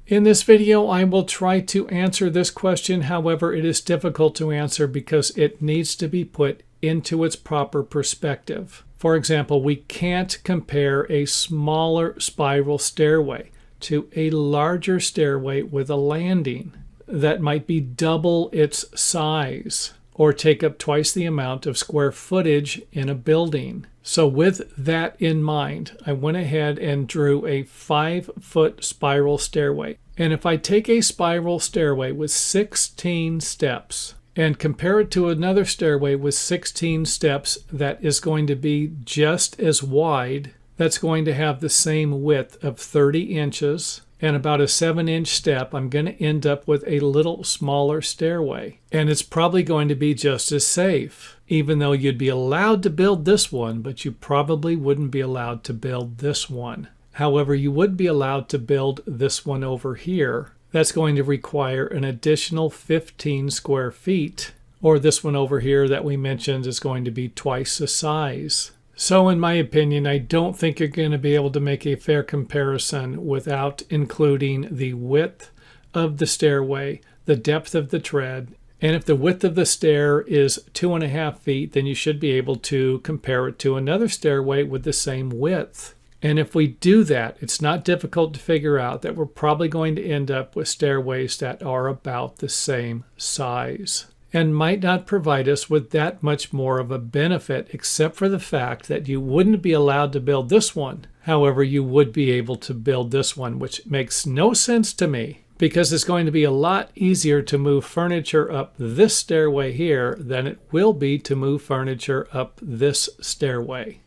In this video, I will try to answer this question. However, it is difficult to answer because it needs to be put into its proper perspective. For example, we can't compare a smaller spiral stairway to a larger stairway with a landing that might be double its size or take up twice the amount of square footage in a building. So with that in mind, I went ahead and drew a 5-foot spiral stairway. And if I take a spiral stairway with 16 steps and compare it to another stairway with 16 steps that is going to be just as wide, that's going to have the same width of 30 inches and about a 7-inch step, I'm going to end up with a little smaller stairway. And it's probably going to be just as safe, even though you'd be allowed to build this one, but you probably wouldn't be allowed to build this one. However, you would be allowed to build this one over here. That's going to require an additional 15 square feet, or this one over here that we mentioned is going to be twice the size. So in my opinion, I don't think you're going to be able to make a fair comparison without including the width of the stairway, the depth of the tread, and if the width of the stair is 2.5 feet, then you should be able to compare it to another stairway with the same width. And if we do that, it's not difficult to figure out that we're probably going to end up with stairways that are about the same size and might not provide us with that much more of a benefit, except for the fact that you wouldn't be allowed to build this one. However, you would be able to build this one, which makes no sense to me, because it's going to be a lot easier to move furniture up this stairway here than it will be to move furniture up this stairway.